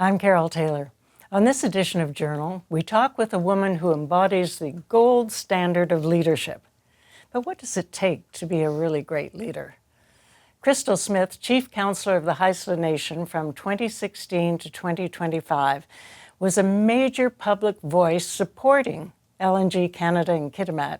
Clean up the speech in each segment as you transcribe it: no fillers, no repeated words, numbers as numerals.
I'm Carole Taylor. On this edition of Journal, we talk with a woman who embodies the gold standard of leadership. But what does it take to be a really great leader? Crystal Smith, Chief Counsellor of the Haisla Nation from 2016 to 2025, was a major public voice supporting LNG Canada and Kitimat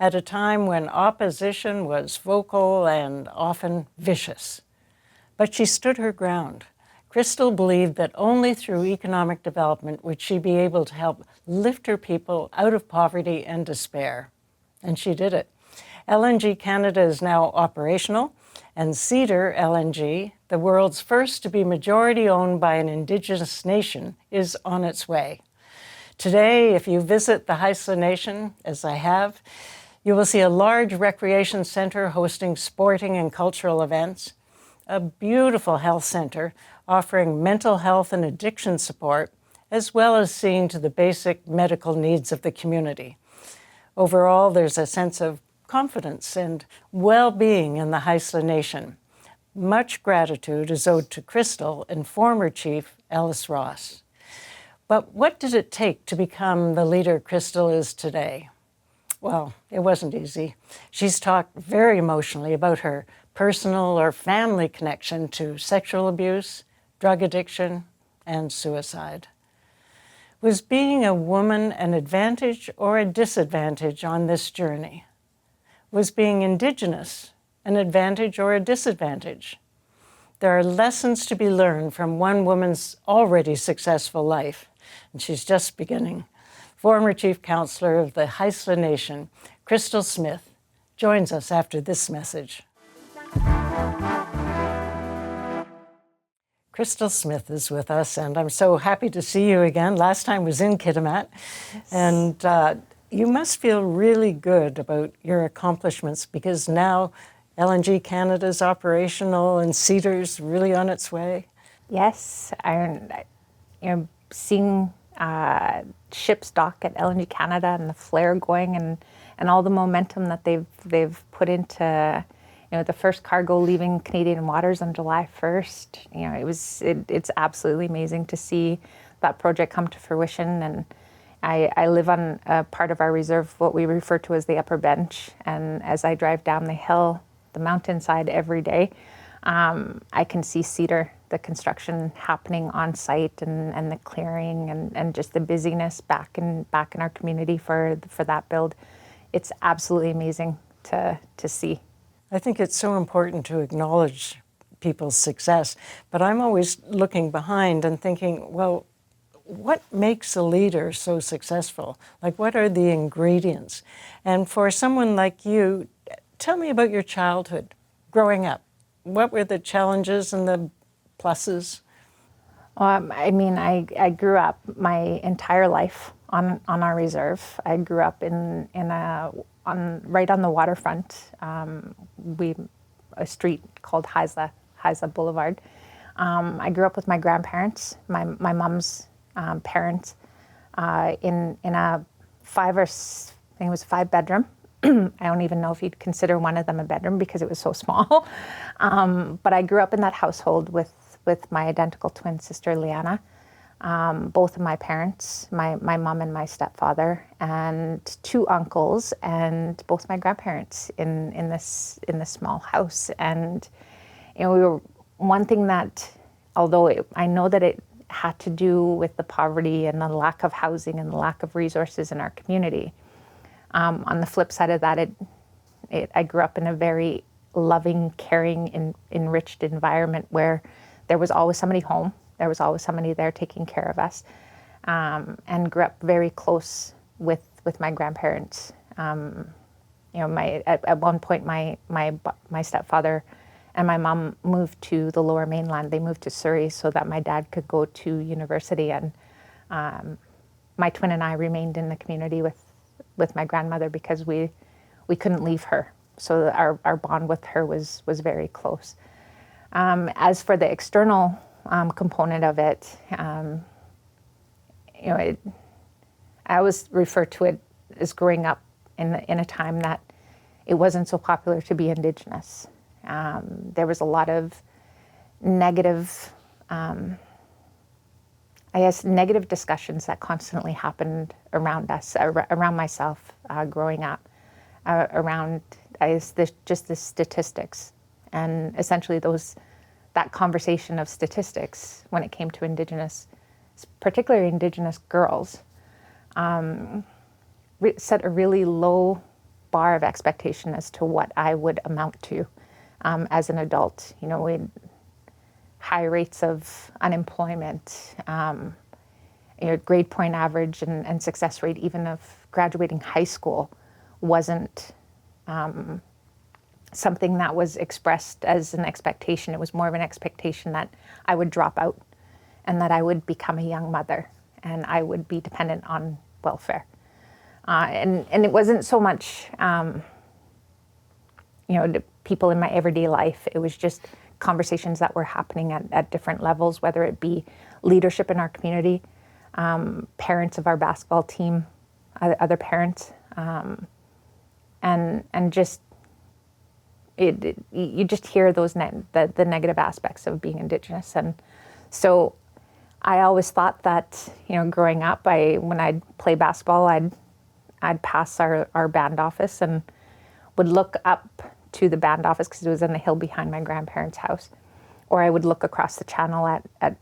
at a time when opposition was vocal and often vicious. But she stood her ground. Crystal believed that only through economic development would she be able to help lift her people out of poverty and despair. And she did it. LNG Canada is now operational, and Cedar LNG, the world's first to be majority owned by an Indigenous nation, is on its way. Today, if you visit the Haisla Nation, as I have, you will see a large recreation center hosting sporting and cultural events, a beautiful health center offering mental health and addiction support, as well as seeing to the basic medical needs of the community. Overall, there's a sense of confidence and well-being in the Haisla Nation. Much gratitude is owed to Crystal and former Chief Ellis Ross. But what did it take to become the leader Crystal is today? Well, it wasn't easy. She's talked very emotionally about her personal or family connection to sexual abuse, drug addiction, and suicide. Was being a woman an advantage or a disadvantage on this journey? Was being Indigenous an advantage or a disadvantage? There are lessons to be learned from one woman's already successful life, and she's just beginning. Former Chief Counsellor of the Haisla Nation, Crystal Smith, joins us after this message. Crystal Smith is with us, and I'm so happy to see you again. Last time was in Kitimat, yes. And you must feel really good about your accomplishments because now LNG Canada is operational and Cedar's really on its way. Yes, seeing ships dock at LNG Canada and the flare going and all the momentum that they've put into the first cargo leaving Canadian waters on July 1st. It's absolutely amazing to see that project come to fruition. And I live on a part of our reserve, what we refer to as the upper bench. And as I drive down the hill, the mountainside every day, I can see Cedar, the construction happening on site and the clearing and just the busyness back in our community for that build. It's absolutely amazing to see. I think it's so important to acknowledge people's success, but I'm always looking behind and thinking, well, what makes a leader so successful? Like, what are the ingredients? And for someone like you, tell me about your childhood, growing up. What were the challenges and the pluses? I grew up my entire life on our reserve. I grew up right on the waterfront. A street called Haisla Boulevard. I grew up with my grandparents, my mom's parents, in a it was 5-bedroom. I don't even know if you'd consider one of them a bedroom because it was so small. But I grew up in that household with my identical twin sister, Liana. Both of my parents, my mom and my stepfather, and 2 uncles, and both my grandparents in this small house. And we were one thing that, although I know that it had to do with the poverty and the lack of housing and the lack of resources in our community. On the flip side of that, I grew up in a very loving, caring, enriched environment where there was always somebody home. There was always somebody there taking care of us, and grew up very close with my grandparents. At one point, my stepfather and my mom moved to the Lower Mainland. They moved to Surrey so that my dad could go to university, and my twin and I remained in the community with my grandmother because we couldn't leave her. So our bond with her was very close. As for the external component of it, I always refer to it as growing up in a time that it wasn't so popular to be Indigenous. There was a lot of negative I guess, negative discussions that constantly happened around us, around myself growing up, around just the statistics, and essentially that conversation of statistics when it came to Indigenous, particularly Indigenous girls, set a really low bar of expectation as to what I would amount to as an adult. You know, we had high rates of unemployment, grade point average and success rate even of graduating high school wasn't something that was expressed as an expectation. It was more of an expectation that I would drop out and that I would become a young mother and I would be dependent on welfare. And it wasn't so much, the people in my everyday life. It was just conversations that were happening at different levels, whether it be leadership in our community, parents of our basketball team, other parents, and just you just hear those the negative aspects of being Indigenous. And so I always thought that, growing up, when I'd play basketball, I'd pass our band office and would look up to the band office because it was on the hill behind my grandparents' house. Or I would look across the channel at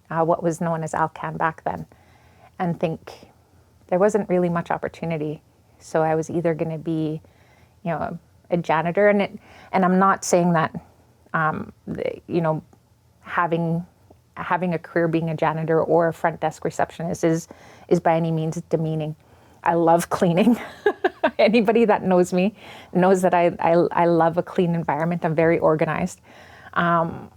what was known as Alcan back then and think there wasn't really much opportunity. So I was either going to be, a janitor, and I'm not saying that, having a career being a janitor or a front desk receptionist is by any means demeaning. I love cleaning. Anybody that knows me knows that I love a clean environment. I'm very organized. Or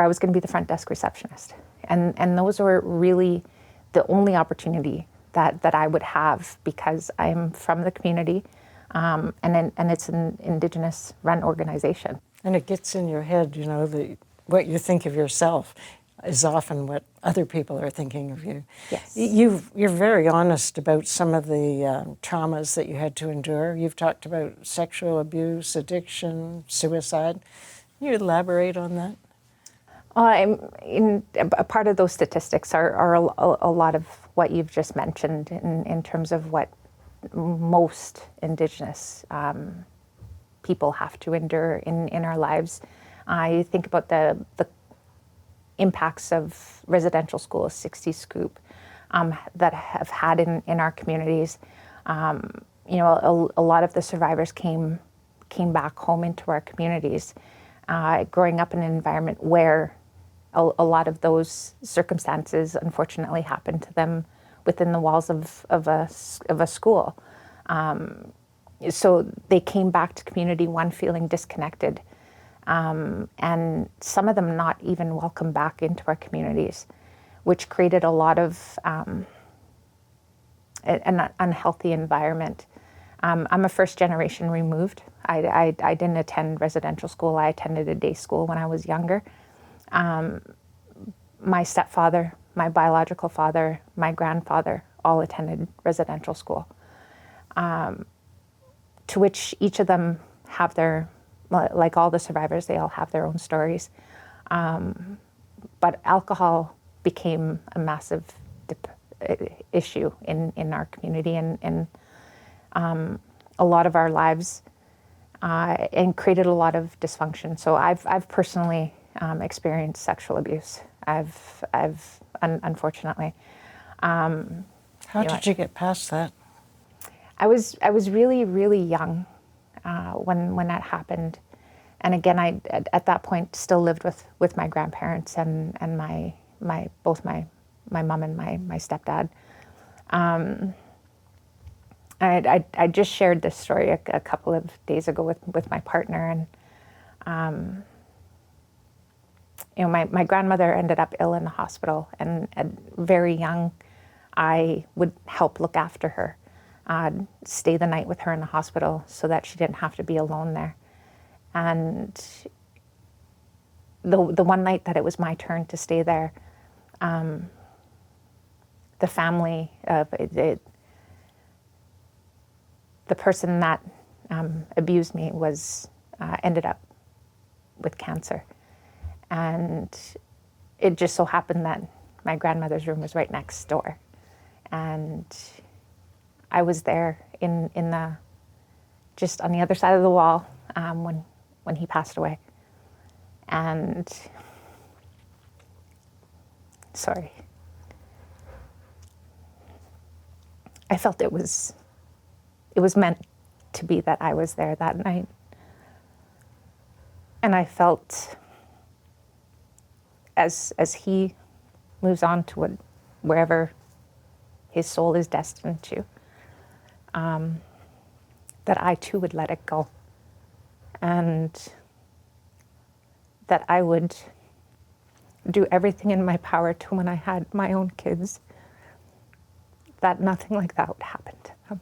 I was going to be the front desk receptionist. And those were really the only opportunity that I would have because I'm from the community, and it's an Indigenous run organization. And it gets in your head, what you think of yourself is often what other people are thinking of you. Yes. You're very honest about some of the traumas that you had to endure. You've talked about sexual abuse, addiction, suicide. Can you elaborate on that? A part of those statistics are a lot of what you've just mentioned in terms of what most Indigenous people have to endure in our lives. I think about the impacts of residential schools, 60 Scoop, that have had in our communities. A lot of the survivors came back home into our communities, growing up in an environment where a lot of those circumstances unfortunately happened to them within the walls of a school. So they came back to community, one, feeling disconnected, and some of them not even welcome back into our communities, which created a lot of an unhealthy environment. I'm a first generation removed. I didn't attend residential school. I attended a day school when I was younger. My stepfather, my biological father, my grandfather all attended residential school, to which each of them have their, like all the survivors, they all have their own stories. But alcohol became a massive issue in our community and a lot of our lives, and created a lot of dysfunction. So I've personally experienced sexual abuse. I've unfortunately. How did you get past that? I was really, really young when that happened, and again, I at that point still lived with my grandparents and both my mom and my stepdad. I just shared this story a couple of days ago with my partner, and my grandmother ended up ill in the hospital, and very young, I would help look after her, stay the night with her in the hospital so that she didn't have to be alone there. And the one night that it was my turn to stay there, the family, the person that abused me was ended up with cancer. And it just so happened that my grandmother's room was right next door. And I was there in the, just on the other side of the wall when he passed away. And, sorry. I felt it was meant to be that I was there that night. And I felt as he moves on to wherever his soul is destined to, that I too would let it go. And that I would do everything in my power to, when I had my own kids, that nothing like that would happen to them.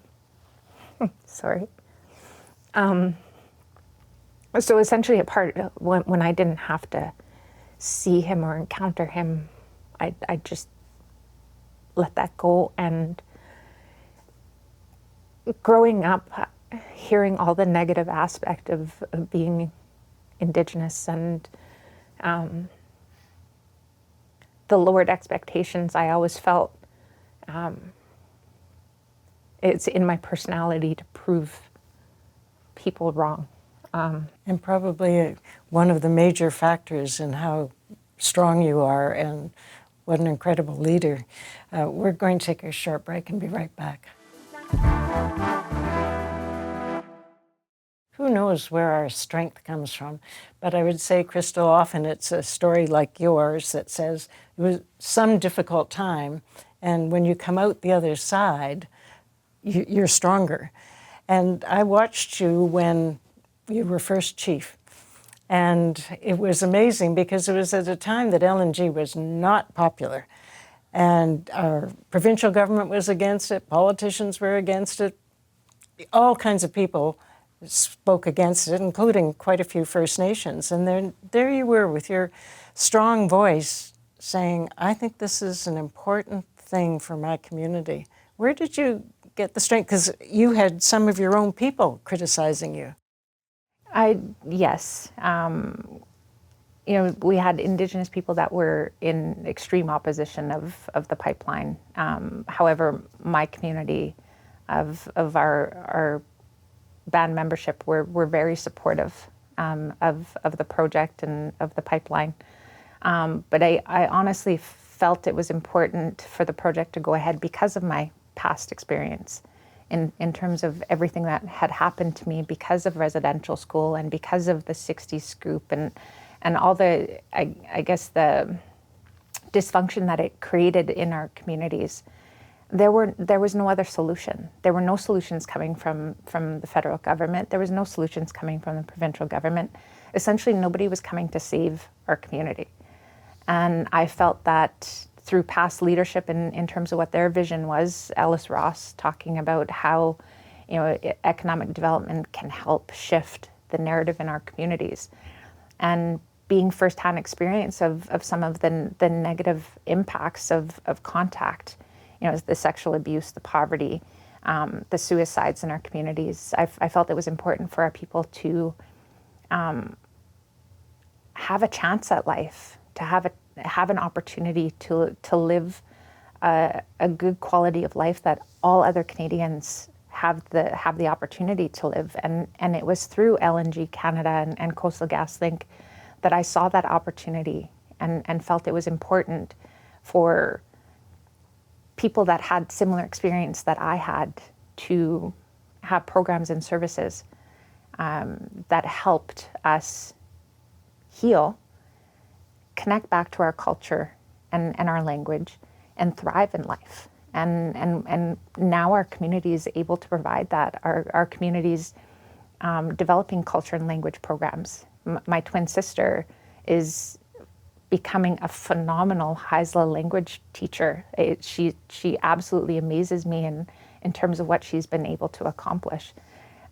Sorry. So essentially when I didn't have to see him or encounter him, I just let that go. And growing up, hearing all the negative aspect of being Indigenous and the lowered expectations I always felt, it's in my personality to prove people wrong. And probably one of the major factors in how strong you are and what an incredible leader. We're going to take a short break and be right back. Who knows where our strength comes from? But I would say, Crystal, often it's a story like yours that says it was some difficult time, and when you come out the other side, you're stronger. And I watched you when you were first chief, and it was amazing because it was at a time that LNG was not popular, and our provincial government was against it, politicians were against it, all kinds of people spoke against it, including quite a few First Nations. And then there you were with your strong voice saying, I think this is an important thing for my community. Where did you get the strength? Because you had some of your own people criticizing you. Yes. We had Indigenous people that were in extreme opposition of the pipeline. However, my community of our band membership were very supportive of the project and of the pipeline. But I honestly felt it was important for the project to go ahead because of my past experience in terms of everything that had happened to me because of residential school and because of the 60s scoop and all the, I guess, the dysfunction that it created in our communities. There was no other solution. There were no solutions coming from the federal government. There was no solutions coming from the provincial government. Essentially, nobody was coming to save our community. And I felt that through past leadership in terms of what their vision was, Ellis Ross talking about how economic development can help shift the narrative in our communities. And being firsthand experience of some of the negative impacts of contact, the sexual abuse, the poverty, the suicides in our communities. I felt it was important for our people to have a chance at life, to have an opportunity to live a good quality of life that all other Canadians have the opportunity to live. And it was through LNG Canada and Coastal GasLink that I saw that opportunity and felt it was important for people that had similar experience that I had to have programs and services that helped us heal, connect back to our culture and our language, and thrive in life. And now our community is able to provide that. Our community's developing culture and language programs. My twin sister is becoming a phenomenal Haisla language teacher. She absolutely amazes me in terms of what she's been able to accomplish.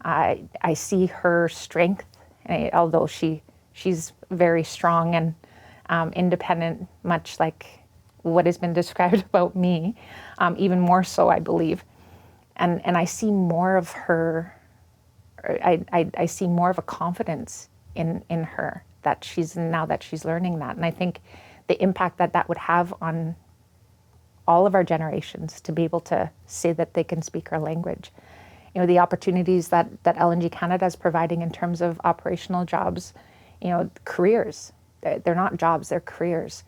I see her strength, although she's very strong and independent, much like what has been described about me, even more so, I believe. And I see more of her, I see more of a confidence in her that she's learning that. And I think the impact that that would have on all of our generations to be able to say that they can speak our language. You know, the opportunities that LNG Canada is providing in terms of operational jobs, you know, careers. They're not jobs, they're careers.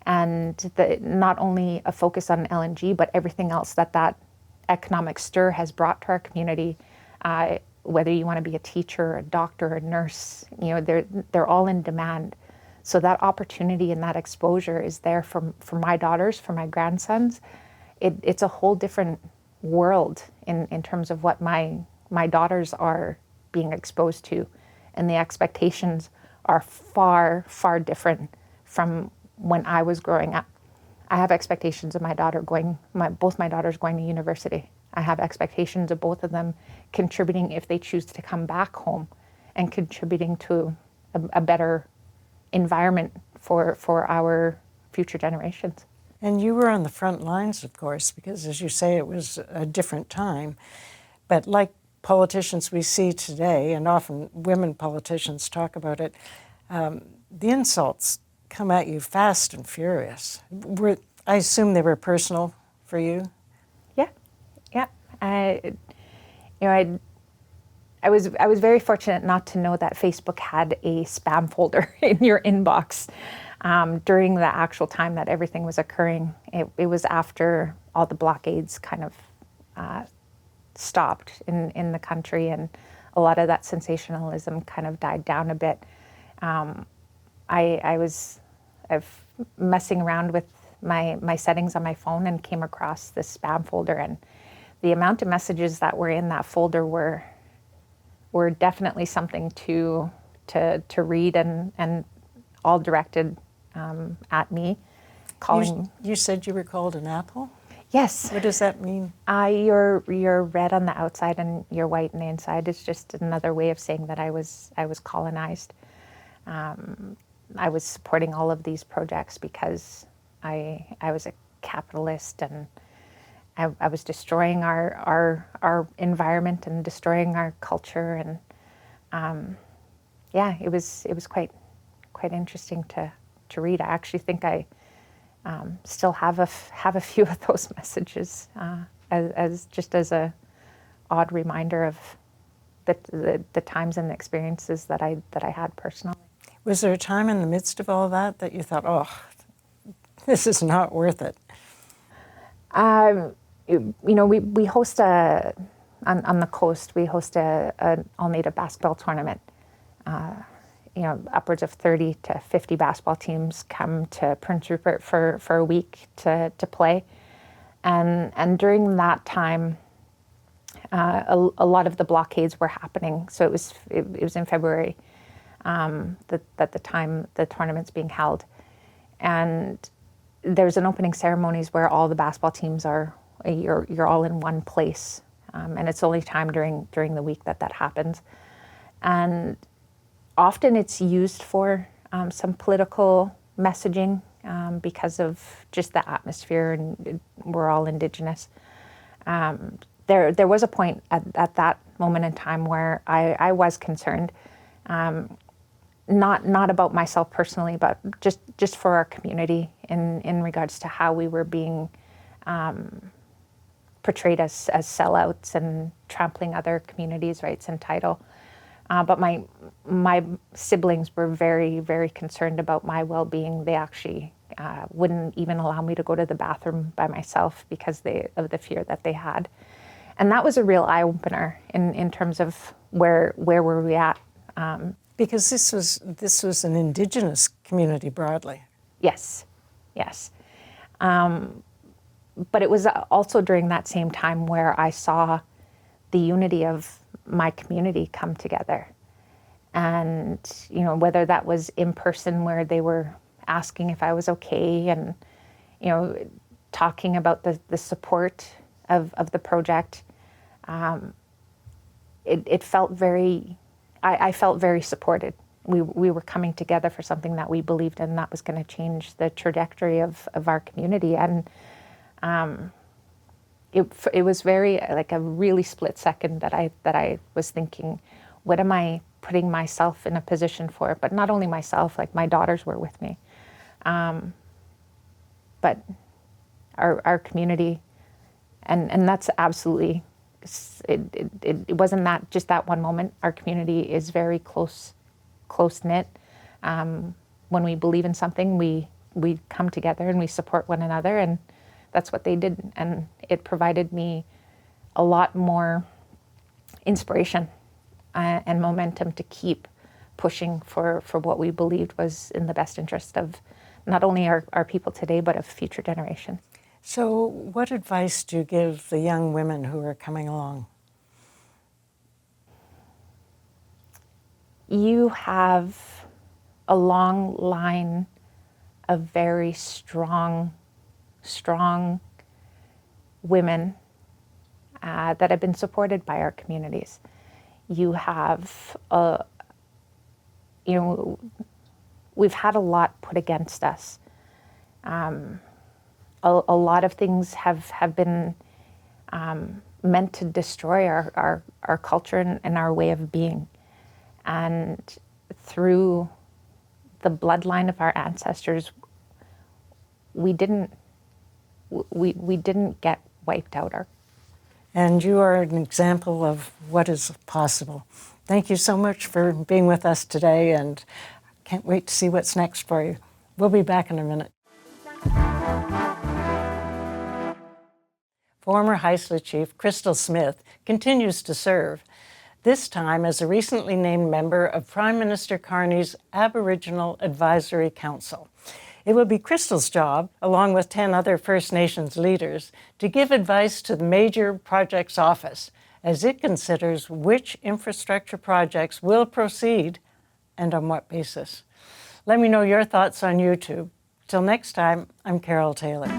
And not only a focus on LNG, but everything else that economic stir has brought to our community, whether you want to be a teacher, a doctor, a nurse, you know, they're all in demand. So that opportunity and that exposure is there for my daughters, for my grandsons. It's a whole different world in terms of what my daughters are being exposed to. And the expectations are far, far different from when I was growing up. I have expectations of both my daughters going to university. I have expectations of both of them contributing if they choose to come back home and contributing to a better environment for our future generations. And you were on the front lines, of course, because as you say, it was a different time. But like politicians we see today, and often women politicians talk about it, the insults come at you fast and furious. I assume they were personal for you? Yeah. I was very fortunate not to know that Facebook had a spam folder in your inbox during the actual time that everything was occurring. It was after all the blockades kind of stopped in the country, and a lot of that sensationalism kind of died down a bit. I was messing around with my settings on my phone and came across this spam folder, and the amount of messages that were in that folder were definitely something to read, and all directed at me. You said you were called an apple? Yes. What does that mean? You're red on the outside and you're white on the inside. It's just another way of saying that I was colonized. I was supporting all of these projects because I was a capitalist, and I was destroying our environment and destroying our culture, and it was quite interesting to read. I actually think I still have a few of those messages as a odd reminder of the times and the experiences that I had personally. Was there a time in the midst of all that you thought, oh, this is not worth it? You know, we host on the coast, we host an all-native basketball tournament. You know, upwards of 30 to 50 basketball teams come to Prince Rupert for a week to play. And during that time, a lot of the blockades were happening. So it was in February that the time the tournament's being held. And there's an opening ceremonies where all the basketball teams you're all in one place. And it's the only time during the week that happens. And often it's used for some political messaging because of just the atmosphere, and we're all Indigenous. There was a point at that moment in time where I was concerned, not about myself personally, but just for our community in regards to how we were being portrayed as sellouts and trampling other communities' rights and title. But my siblings were very, very concerned about my well-being. They actually wouldn't even allow me to go to the bathroom by myself because of the fear that they had. And that was a real eye-opener in terms of where were we at. Because this was an Indigenous community broadly. Yes. But it was also during that same time where I saw the unity of my community come together. And, you know, whether that was in person where they were asking if I was okay, and, you know, talking about the support of the project, it felt I felt very supported. We were coming together for something that we believed in that was going to change the trajectory of our community. And it was very, like, a really split second that I was thinking, what am I putting myself in a position for? But not only myself, like, my daughters were with me. but our community, and that's absolutely, it wasn't that just that one moment. Our community is very close knit. When we believe in something, we come together and we support one another, and that's what they did. And it provided me a lot more inspiration and momentum to keep pushing for what we believed was in the best interest of not only our people today, but of future generations. So what advice do you give the young women who are coming along? You have a long line of very strong women that have been supported by our communities. You have, we've had a lot put against us. A lot of things have been meant to destroy our culture and our way of being. And through the bloodline of our ancestors, we didn't get wiped out. And you are an example of what is possible. Thank you so much for being with us today, and can't wait to see what's next for you. We'll be back in a minute. Former Haisla Chief Crystal Smith continues to serve, this time as a recently named member of Prime Minister Carney's Aboriginal Advisory Council. It will be Crystal's job, along with 10 other First Nations leaders, to give advice to the Major Projects Office as it considers which infrastructure projects will proceed and on what basis. Let me know your thoughts on YouTube. Till next time, I'm Carole Taylor.